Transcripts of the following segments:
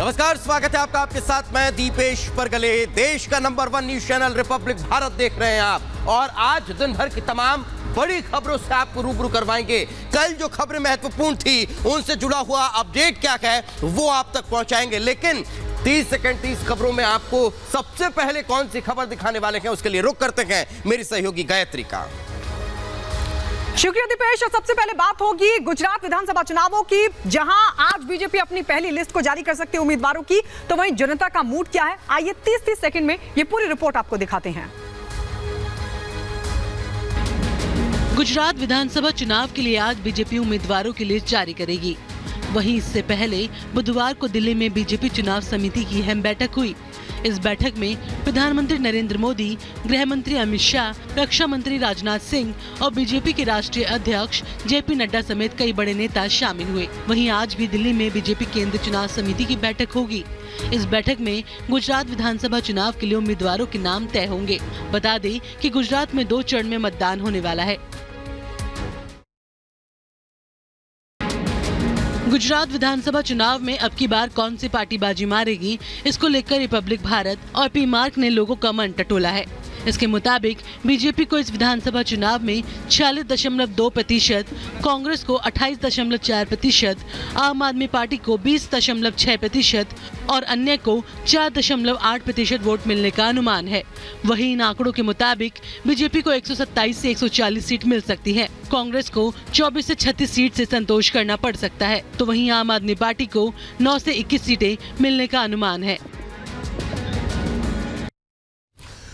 नमस्कार, स्वागत है आपका। आपके साथ मैं दीपेश परगले। देश का number 1 news channel Republic Bharat देख रहे हैं आप, और आज दिन भर की तमाम बड़ी खबरों से आपको रूबरू करवाएंगे। कल जो खबरें महत्वपूर्ण थी उनसे जुड़ा हुआ अपडेट क्या है वो आप तक पहुंचाएंगे, लेकिन 30 सेकंड 30 खबरों में आपको सबसे पहले कौन सी खबर दिखाने वाले हैं उसके लिए रुक करते हैं मेरी सहयोगी गायत्री का। शुक्रिया दीपेश। और सबसे पहले बात होगी गुजरात विधानसभा चुनावों की, जहां आज बीजेपी अपनी पहली लिस्ट को जारी कर सकती है उम्मीदवारों की। तो वहीं जनता का मूड क्या है, आइए 30-30 सेकंड में ये पूरी रिपोर्ट आपको दिखाते हैं। गुजरात विधानसभा चुनाव के लिए आज बीजेपी उम्मीदवारों की लिस्ट जारी करेगी। वहीं इससे पहले बुधवार को दिल्ली में बीजेपी चुनाव समिति की अहम बैठक हुई। इस बैठक में प्रधानमंत्री नरेंद्र मोदी, गृह मंत्री अमित शाह, रक्षा मंत्री राजनाथ सिंह और बीजेपी के राष्ट्रीय अध्यक्ष जेपी नड्डा समेत कई बड़े नेता शामिल हुए। वहीं आज भी दिल्ली में बीजेपी केंद्रीय चुनाव समिति की बैठक होगी। इस बैठक में गुजरात विधानसभा चुनाव के लिए उम्मीदवारों के नाम तय होंगे। बता दें कि गुजरात में 2 चरण में मतदान होने वाला है। गुजरात विधानसभा चुनाव में अब की बार कौन सी पार्टी बाजी मारेगी, इसको लेकर रिपब्लिक भारत और पी मार्क ने लोगों का मन टटोला है। इसके मुताबिक बीजेपी को इस विधानसभा चुनाव में 46.2%, कांग्रेस को 28.4%, आम आदमी पार्टी को 20.6% और अन्य को 4.8% वोट मिलने का अनुमान है। वहीं इन आंकड़ों के मुताबिक बीजेपी को 127 से 140 सीट मिल सकती है। कांग्रेस को 24 से 36 सीट से संतोष करना पड़ सकता है, तो वहीं आम आदमी पार्टी को 9 से 21 सीटें मिलने का अनुमान है।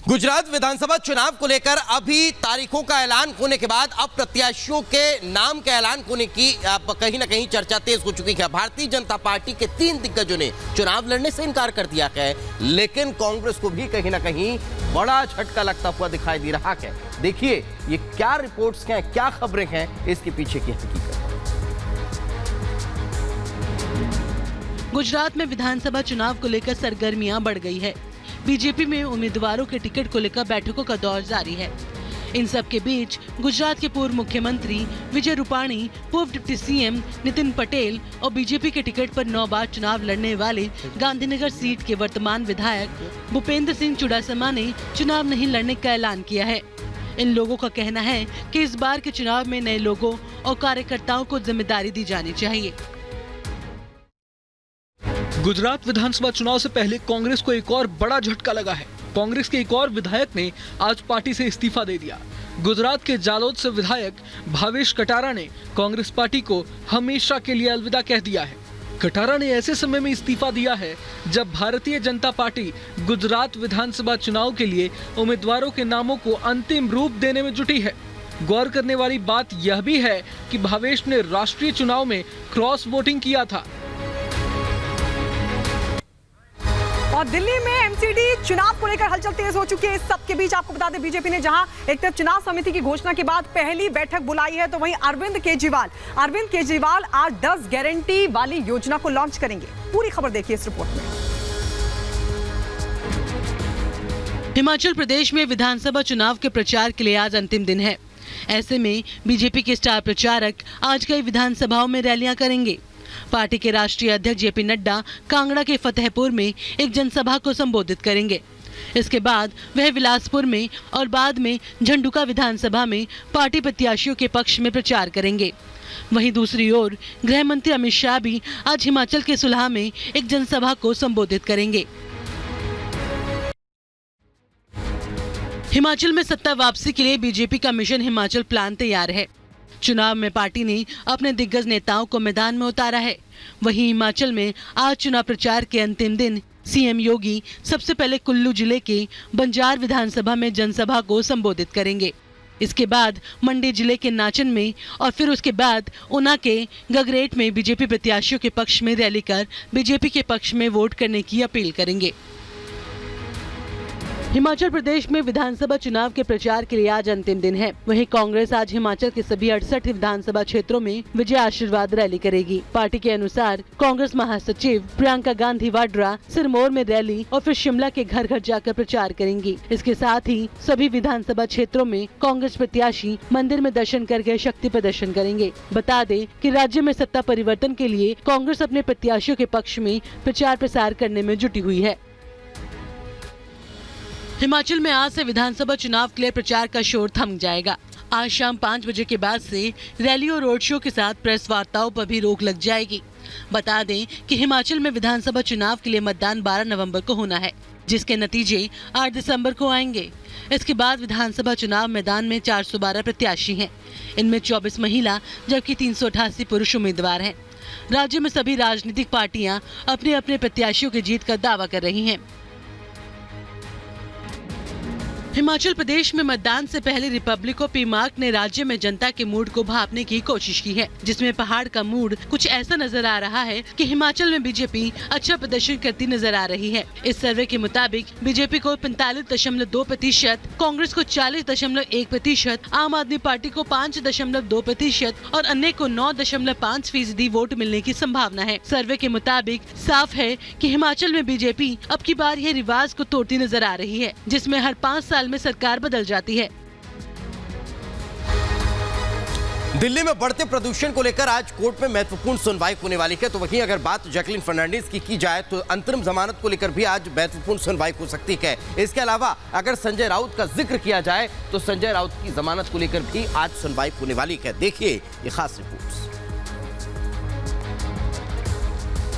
गुजरात विधानसभा चुनाव को लेकर अभी तारीखों का ऐलान होने के बाद अब प्रत्याशियों के नाम के ऐलान होने की कहीं ना कहीं चर्चा तेज हो चुकी है। भारतीय जनता पार्टी के 3 दिग्गजों ने चुनाव लड़ने से इनकार कर दिया है, लेकिन कांग्रेस को भी कहीं ना कहीं बड़ा झटका लगता हुआ दिखाई दे रहा है। देखिए ये क्या रिपोर्ट्स हैं, क्या खबरें हैं, इसके पीछे की हकीकत। गुजरात में विधानसभा चुनाव को लेकर सरगर्मियां बढ़ गई है। बीजेपी में उम्मीदवारों के टिकट को लेकर बैठकों का दौर जारी है। इन सब के बीच गुजरात के पूर्व मुख्यमंत्री विजय रूपाणी, पूर्व डिप्टी सीएम नितिन पटेल और बीजेपी के टिकट पर 9 बार चुनाव लड़ने वाले गांधीनगर सीट के वर्तमान विधायक भूपेंद्र सिंह चुड़ासमा ने चुनाव नहीं लड़ने का ऐलान किया है। इन लोगों का कहना है कि इस बार के चुनाव में नए लोगों और कार्यकर्ताओं को जिम्मेदारी दी जानी चाहिए। गुजरात विधानसभा चुनाव से पहले कांग्रेस को एक और बड़ा झटका लगा है। कांग्रेस के एक और विधायक ने आज पार्टी से इस्तीफा दे दिया। गुजरात के जालोद से विधायक भावेश कटारा ने कांग्रेस पार्टी को हमेशा के लिए अलविदा कह दिया है। कटारा ने ऐसे समय में इस्तीफा दिया है जब भारतीय जनता पार्टी गुजरात विधानसभा चुनाव के लिए उम्मीदवारों के नामों को अंतिम रूप देने में जुटी है। गौर करने वाली बात यह भी है कि भावेश ने राष्ट्रीय चुनाव में क्रॉस वोटिंग किया था। और दिल्ली में एमसीडी चुनाव को लेकर हलचल तेज हो चुकी है। इस सब के बीच आपको बता दें, बीजेपी ने जहां एक तरफ चुनाव समिति की घोषणा के बाद पहली बैठक बुलाई है, तो वहीं अरविंद केजरीवाल आज 10 गारंटी वाली योजना को लॉन्च करेंगे। पूरी खबर देखिए इस रिपोर्ट में। हिमाचल प्रदेश में विधानसभा चुनाव के प्रचार के लिए आज अंतिम दिन है। ऐसे में बीजेपी के स्टार प्रचारक आज कई विधानसभाओं में रैलियां करेंगे। पार्टी के राष्ट्रीय अध्यक्ष जेपी नड्डा कांगड़ा के फतेहपुर में एक जनसभा को संबोधित करेंगे। इसके बाद वह बिलासपुर में और बाद में झंडुका विधानसभा में पार्टी प्रत्याशियों के पक्ष में प्रचार करेंगे। वहीं दूसरी ओर गृह मंत्री अमित शाह भी आज हिमाचल के सुलह में एक जनसभा को संबोधित करेंगे। हिमाचल में सत्ता वापसी के लिए बीजेपी का मिशन हिमाचल प्लान तैयार है। चुनाव में पार्टी ने अपने दिग्गज नेताओं को मैदान में उतारा है। वहीं हिमाचल में आज चुनाव प्रचार के अंतिम दिन सीएम योगी सबसे पहले कुल्लू जिले के बंजार विधानसभा में जनसभा को संबोधित करेंगे। इसके बाद मंडी जिले के नाचन में और फिर उसके बाद ऊना के गगरेट में बीजेपी प्रत्याशियों के पक्ष में रैली कर बीजेपी के पक्ष में वोट करने की अपील करेंगे। हिमाचल प्रदेश में विधानसभा चुनाव के प्रचार के लिए आज अंतिम दिन है। वहीं कांग्रेस आज हिमाचल के सभी 68 विधानसभा क्षेत्रों में विजय आशीर्वाद रैली करेगी। पार्टी के अनुसार कांग्रेस महासचिव प्रियंका गांधी वाड्रा सिरमौर में रैली और फिर शिमला के घर घर जाकर प्रचार करेंगी। इसके साथ ही सभी विधानसभा क्षेत्रों में कांग्रेस प्रत्याशी मंदिर में दर्शन करके शक्ति प्रदर्शन करेंगे। बता दें कि राज्य में सत्ता परिवर्तन के लिए कांग्रेस अपने प्रत्याशियों के पक्ष में प्रचार प्रसार करने में जुटी हुई है। हिमाचल में आज से विधानसभा चुनाव के लिए प्रचार का शोर थम जाएगा। आज शाम 5 बजे के बाद से रैली और रोड शो के साथ प्रेस वार्ताओं पर भी रोक लग जाएगी। बता दें कि हिमाचल में विधानसभा चुनाव के लिए मतदान 12 नवंबर को होना है, जिसके नतीजे 8 दिसंबर को आएंगे। इसके बाद विधानसभा चुनाव मैदान में 412 प्रत्याशी हैं। इनमें 24 महिला जबकि 388 पुरुष उम्मीदवार हैं। राज्य में सभी राजनीतिक पार्टियां अपने अपने प्रत्याशियों की जीत का दावा कर रही हैं। हिमाचल प्रदेश में मतदान से पहले रिपब्लिक पी मार्क ने राज्य में जनता के मूड को भांपने की कोशिश की है, जिसमें पहाड़ का मूड कुछ ऐसा नजर आ रहा है कि हिमाचल में बीजेपी अच्छा प्रदर्शन करती नजर आ रही है। इस सर्वे के मुताबिक बीजेपी को 45.2%, कांग्रेस को 40.1%, आम आदमी पार्टी को 5.2% और अन्य को 9.5% वोट मिलने की संभावना है। सर्वे के मुताबिक साफ है कि हिमाचल में बीजेपी अब की बार यह रिवाज को तोड़ती नजर आ रही है, जिसमें हर 5 साल में सरकार बदल जाती है। दिल्ली में बढ़ते प्रदूषण को लेकर आज कोर्ट में महत्वपूर्ण सुनवाई होने वाली है। तो वहीं अगर बात जैकलिन फर्नांडिस की जाए तो अंतरिम जमानत को लेकर भी आज महत्वपूर्ण सुनवाई हो सकती है। इसके अलावा अगर संजय राउत का जिक्र किया जाए तो संजय राउत की जमानत को लेकर भी आज सुनवाई होने वाली है। देखिए ये खास रिपोर्ट।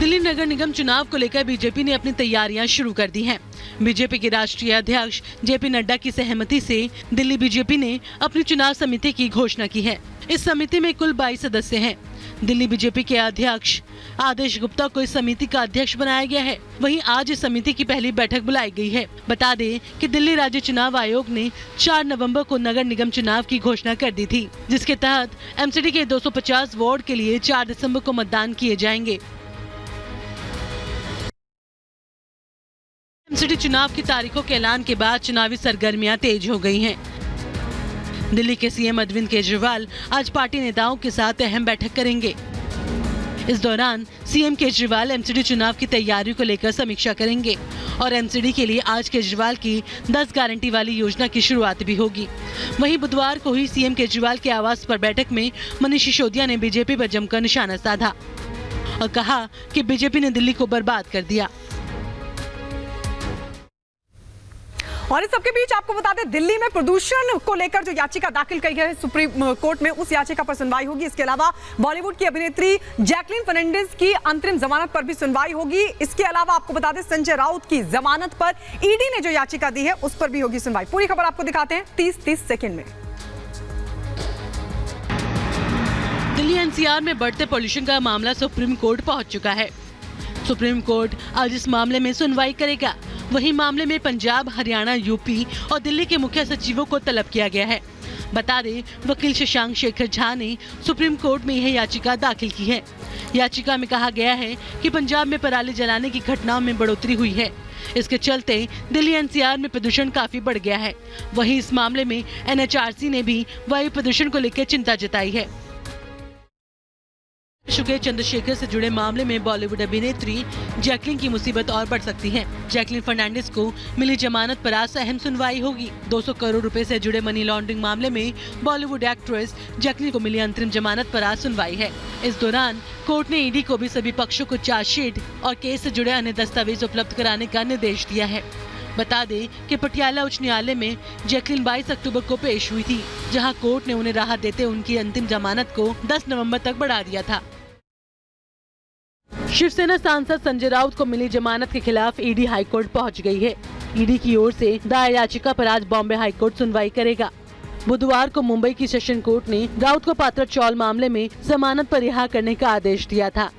दिल्ली नगर निगम चुनाव को लेकर बीजेपी ने अपनी तैयारियां शुरू कर दी हैं। बीजेपी के राष्ट्रीय अध्यक्ष जेपी नड्डा की सहमति से दिल्ली बीजेपी ने अपनी चुनाव समिति की घोषणा की है। इस समिति में कुल 22 सदस्य हैं। दिल्ली बीजेपी के अध्यक्ष आदेश गुप्ता को इस समिति का अध्यक्ष बनाया गया है। वहीं आज इस समिति की पहली बैठक बुलाई गई है। बता दें कि दिल्ली राज्य चुनाव आयोग ने 4 नवंबर को नगर निगम चुनाव की घोषणा कर दी थी, जिसके तहत एमसीडी के 250 वार्ड के लिए 4 दिसंबर को मतदान किए जाएंगे। एमसीडी चुनाव की तारीखों के ऐलान के बाद चुनावी सरगर्मियां तेज हो गई हैं। दिल्ली के सीएम अरविंद केजरीवाल आज पार्टी नेताओं के साथ अहम बैठक करेंगे। इस दौरान सीएम केजरीवाल एमसीडी चुनाव की तैयारियों को लेकर समीक्षा करेंगे और एमसीडी के लिए आज केजरीवाल की 10 गारंटी वाली योजना की शुरुआत भी होगी। वहीं बुधवार को ही सीएम केजरीवाल के आवास पर बैठक में मनीष सिसोदिया ने बीजेपी पर जमकर निशाना साधा और कहा कि बीजेपी ने दिल्ली को बर्बाद कर दिया। और इस सबके बीच आपको बता दें, दिल्ली में प्रदूषण को लेकर जो याचिका दाखिल की है सुप्रीम कोर्ट में, उस याचिका पर सुनवाई होगी। इसके अलावा बॉलीवुड की अभिनेत्री जैकलिन फर्नांडिस की अंतरिम जमानत पर भी सुनवाई होगी। इसके अलावा आपको बता दें, संजय राउत की जमानत पर ईडी ने जो याचिका दी है उस पर भी होगी सुनवाई। पूरी खबर आपको दिखाते हैं 30 सेकेंड में। दिल्ली एनसीआर में बढ़ते पॉल्यूशन का मामला सुप्रीम कोर्ट पहुंच चुका है। सुप्रीम कोर्ट आज इस मामले में सुनवाई करेगा। वहीं मामले में पंजाब, हरियाणा, यूपी और दिल्ली के मुख्य सचिवों को तलब किया गया है। बता दें, वकील शशांक शेखर झा ने सुप्रीम कोर्ट में यह याचिका दाखिल की है। याचिका में कहा गया है कि पंजाब में पराली जलाने की घटनाओं में बढ़ोतरी हुई है। इसके चलते दिल्ली एनसीआर में प्रदूषण काफी बढ़ गया है। वहीं इस मामले में एनएचआरसी ने भी वायु प्रदूषण को लेकर चिंता जताई है। शुक्र चंद्रशेखर से जुड़े मामले में बॉलीवुड अभिनेत्री जैकलिन की मुसीबत और बढ़ सकती है। जैकलिन फर्नांडिस को मिली जमानत पर आज अहम सुनवाई होगी। 200 करोड़ रुपए से जुड़े मनी लॉन्ड्रिंग मामले में बॉलीवुड एक्ट्रेस जैकलिन को मिली अंतरिम जमानत पर आज सुनवाई है। इस दौरान कोर्ट ने ईडी को भी सभी पक्षों को चार्जशीट और केस से जुड़े अन्य दस्तावेज उपलब्ध कराने का निर्देश दिया है। बता दें कि पटियाला उच्च न्यायालय में जैकलिन 22 अक्टूबर को पेश हुई थी, जहां कोर्ट ने उन्हें राहत देते उनकी अंतिम जमानत को 10 नवंबर तक बढ़ा दिया था। शिवसेना सांसद संजय राउत को मिली जमानत के खिलाफ ईडी हाईकोर्ट पहुंच गई है। ईडी की ओर से दायर याचिका पर आज बॉम्बे हाईकोर्ट सुनवाई करेगा। बुधवार को मुंबई की सेशन कोर्ट ने राउत को पात्रा चौल मामले में जमानत पर रिहा करने का आदेश दिया था,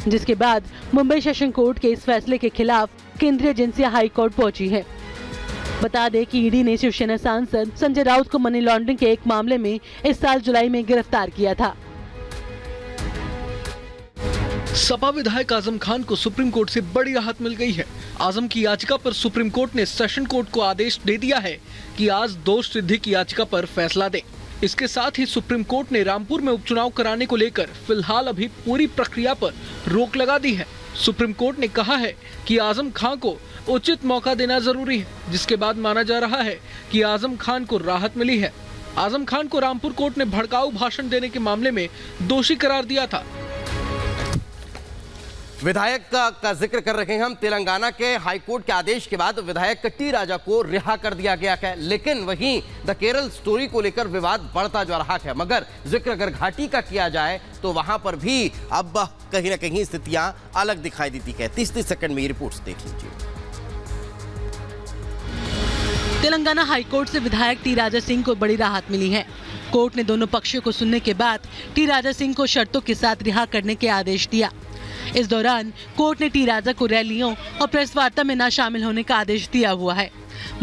जिसके बाद मुंबई सेशन कोर्ट के इस फैसले के खिलाफ केंद्रीय एजेंसी हाई कोर्ट पहुंची है। बता दें कि ईडी ने शिवसेना सांसद संजय राउत को मनी लॉन्ड्रिंग के एक मामले में इस साल जुलाई में गिरफ्तार किया था। सपा विधायक आजम खान को सुप्रीम कोर्ट से बड़ी राहत मिल गई है। आजम की याचिका पर सुप्रीम कोर्ट ने सेशन कोर्ट को आदेश दे दिया है कि आज दोष सिद्धि की याचिका पर फैसला दे। इसके साथ ही सुप्रीम कोर्ट ने रामपुर में उपचुनाव कराने को लेकर फिलहाल अभी पूरी प्रक्रिया पर रोक लगा दी है। सुप्रीम कोर्ट ने कहा है कि आजम खान को उचित मौका देना जरूरी है, जिसके बाद माना जा रहा है कि आजम खान को राहत मिली है। आजम खान को रामपुर कोर्ट ने भड़काऊ भाषण देने के मामले में दोषी करार दिया था। विधायक का जिक्र कर रहे हैं हम। तेलंगाना के हाईकोर्ट के आदेश के बाद विधायक टी राजा को रिहा कर दिया गया है, लेकिन वहीं द केरल स्टोरी को लेकर विवाद बढ़ता जा रहा है। मगर जिक्र अगर घाटी का किया जाए तो वहां पर भी अब कहीं ना कहीं स्थितियां अलग दिखाई देती है। 30 सेकंड में ये रिपोर्ट्स देख लीजिए। तेलंगाना हाईकोर्ट से विधायक टी राजा सिंह को बड़ी राहत मिली है। कोर्ट ने दोनों पक्षों को सुनने के बाद टी राजा सिंह को शर्तों के साथ रिहा करने के आदेश दिया। इस दौरान कोर्ट ने टी राजा को रैलियों और प्रेस वार्ता में न शामिल होने का आदेश दिया हुआ है।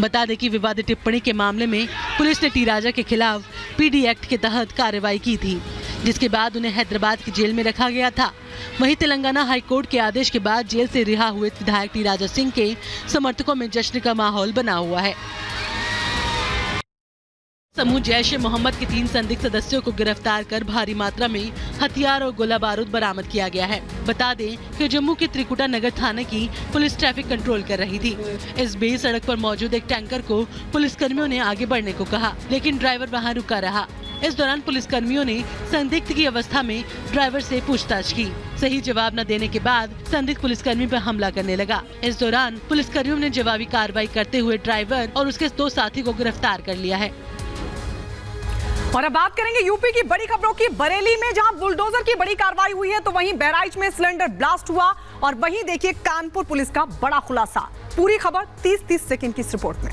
बता दें कि विवादित टिप्पणी के मामले में पुलिस ने टी राजा के खिलाफ पीडी एक्ट के तहत कार्रवाई की थी, जिसके बाद उन्हें हैदराबाद की जेल में रखा गया था। वहीं तेलंगाना हाईकोर्ट के आदेश के बाद जेल से रिहा हुए विधायक टी राजा सिंह के समर्थकों में जश्न का माहौल बना हुआ है। समूह जैश ए मोहम्मद के 3 संदिग्ध सदस्यों को गिरफ्तार कर भारी मात्रा में हथियार और गोला बारूद बरामद किया गया है। बता दें कि जम्मू के त्रिकुटा नगर थाने की पुलिस ट्रैफिक कंट्रोल कर रही थी। इस बीच सड़क पर मौजूद एक टैंकर को पुलिसकर्मियों ने आगे बढ़ने को कहा, लेकिन ड्राइवर वहां रुका रहा। इस दौरान पुलिसकर्मियों ने संदिग्ध की अवस्था में ड्राइवर से पूछताछ की। सही जवाब न देने के बाद संदिग्ध पुलिसकर्मी पर हमला करने लगा। इस दौरान पुलिसकर्मियों ने जवाबी कार्रवाई करते हुए ड्राइवर और उसके 2 साथी को गिरफ्तार कर लिया है। और अब बात करेंगे यूपी की बड़ी खबरों की। बरेली में जहां बुलडोजर की बड़ी कार्रवाई हुई है, तो वहीं बहराइच में सिलेंडर ब्लास्ट हुआ। और वहीं देखिए कानपुर पुलिस का बड़ा खुलासा। पूरी खबर 30 सेकंड की इस रिपोर्ट में।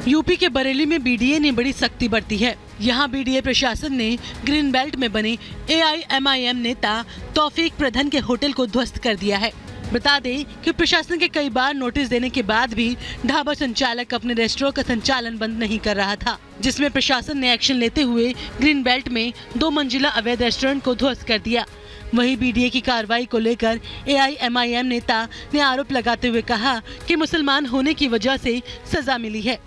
यूपी के बरेली में बीडीए ने बड़ी सख्ती बरती है। यहाँ बीडीए प्रशासन ने ग्रीन बेल्ट में बने AIMIM नेता तौफीक प्रधान के होटल को ध्वस्त कर दिया है। बता दें कि प्रशासन के कई बार नोटिस देने के बाद भी ढाबा संचालक अपने रेस्टोरेंट का संचालन बंद नहीं कर रहा था, जिसमें प्रशासन ने एक्शन लेते हुए ग्रीन बेल्ट में 2 मंजिला अवैध रेस्टोरेंट को ध्वस्त कर दिया। वहीं बीडीए की कार्रवाई को लेकर AIMIM नेता ने आरोप लगाते हुए कहा कि मुसलमान होने की वजह से सजा मिली है।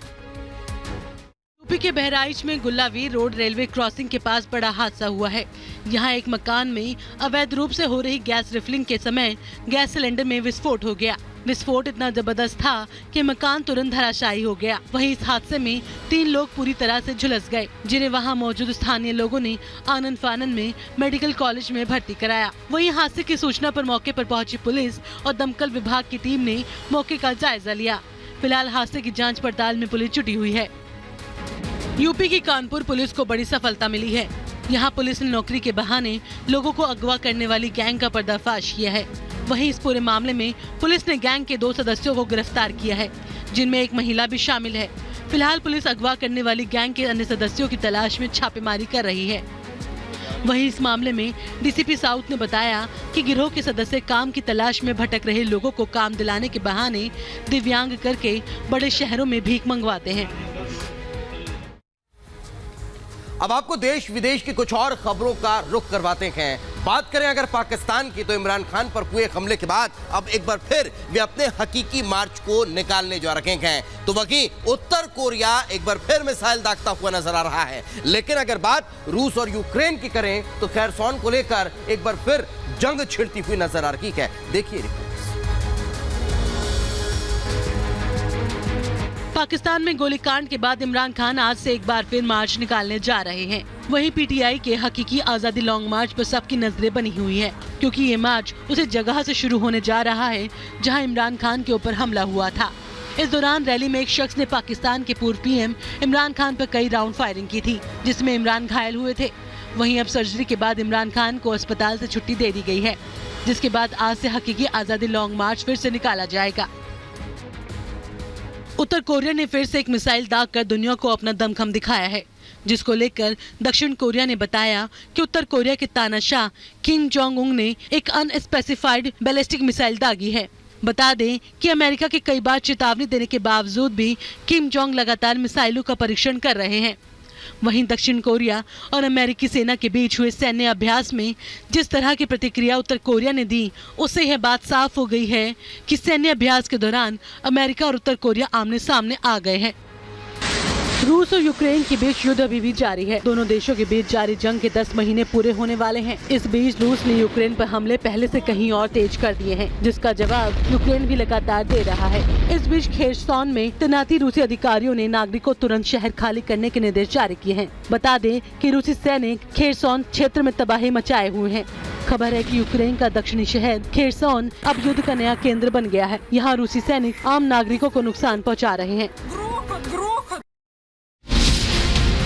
यूपी के बहराइच में गुल्लावीर रोड रेलवे क्रॉसिंग के पास बड़ा हादसा हुआ है। यहाँ एक मकान में अवैध रूप से हो रही गैस रिफिलिंग के समय गैस सिलेंडर में विस्फोट हो गया। विस्फोट इतना जबरदस्त था कि मकान तुरंत धराशायी हो गया। वहीं इस हादसे में 3 लोग पूरी तरह से झुलस गए, जिन्हें वहां मौजूद स्थानीय लोगों ने आनन फानन में मेडिकल कॉलेज में भर्ती कराया। वहीं हादसे की सूचना पर मौके पर पहुंची पुलिस और दमकल विभाग की टीम ने मौके का जायजा लिया। फिलहाल हादसे की जाँच पड़ताल में पुलिस जुटी हुई है। यूपी की कानपुर पुलिस को बड़ी सफलता मिली है। यहाँ पुलिस ने नौकरी के बहाने लोगों को अगवा करने वाली गैंग का पर्दाफाश किया है। वहीं इस पूरे मामले में पुलिस ने गैंग के 2 सदस्यों को गिरफ्तार किया है, जिनमें एक महिला भी शामिल है। फिलहाल पुलिस अगवा करने वाली गैंग के अन्य सदस्यों की तलाश में छापेमारी कर रही है। वहीं इस मामले में डीसीपी साउथ ने बताया कि गिरोह के सदस्य काम की तलाश में भटक रहे लोगों को काम दिलाने के बहाने दिव्यांग करके बड़े शहरों में भीख मंगवाते हैं। अब आपको देश विदेश की कुछ और खबरों का रुख करवाते हैं। बात करें अगर पाकिस्तान की, तो इमरान खान पर हुए हमले के बाद अब एक बार फिर वे अपने हकीकी मार्च को निकालने जा रहे हैं। तो वहीं उत्तर कोरिया एक बार फिर मिसाइल दागता हुआ नजर आ रहा है। लेकिन अगर बात रूस और यूक्रेन की करें, तो खैरसॉन को लेकर एक बार फिर जंग छिड़ती हुई नजर आ रही है। देखिए रिपोर्ट। पाकिस्तान में गोलीकांड के बाद इमरान खान आज से एक बार फिर मार्च निकालने जा रहे हैं। वहीं पीटीआई के हकीकी आजादी लॉन्ग मार्च पर सबकी नजरें बनी हुई हैं, क्योंकि ये मार्च उसी जगह से शुरू होने जा रहा है जहां इमरान खान के ऊपर हमला हुआ था। इस दौरान रैली में एक शख्स ने पाकिस्तान के पूर्व पीएम इमरान खान पर कई राउंड फायरिंग की थी, जिसमें इमरान घायल हुए थे। वहीं अब सर्जरी के बाद इमरान खान को अस्पताल से छुट्टी दे दी गई है, जिसके बाद आज से हकीकी आजादी लॉन्ग मार्च फिर से निकाला जाएगा। उत्तर कोरिया ने फिर से एक मिसाइल दागकर दुनिया को अपना दमखम दिखाया है, जिसको लेकर दक्षिण कोरिया ने बताया कि उत्तर कोरिया के तानाशाह किम जोंग उंग ने एक अनस्पेसिफाइड बैलिस्टिक मिसाइल दागी है। बता दें कि अमेरिका के कई बार चेतावनी देने के बावजूद भी किम जोंग लगातार मिसाइलों का परीक्षण कर रहे हैं। वहीं दक्षिण कोरिया और अमेरिकी सेना के बीच हुए सैन्य अभ्यास में जिस तरह की प्रतिक्रिया उत्तर कोरिया ने दी, उससे यह बात साफ हो गई है कि सैन्य अभ्यास के दौरान अमेरिका और उत्तर कोरिया आमने सामने आ गए हैं। रूस और यूक्रेन के बीच युद्ध अभी भी जारी है। दोनों देशों के बीच जारी जंग के 10 महीने पूरे होने वाले हैं। इस बीच रूस ने यूक्रेन पर हमले पहले से कहीं और तेज कर दिए हैं, जिसका जवाब यूक्रेन भी लगातार दे रहा है। इस बीच खेरसौन में तैनाती रूसी अधिकारियों ने नागरिकों को तुरंत शहर खाली करने के निर्देश जारी किए हैं। बता दें कि रूसी सैनिक खेरसौन क्षेत्र में तबाही मचाए हुए हैं। खबर है कि यूक्रेन का दक्षिणी शहर खेरसौन अब युद्ध का नया केंद्र बन गया है। यहाँ रूसी सैनिक आम नागरिकों को नुकसान पहुँचा रहे हैं।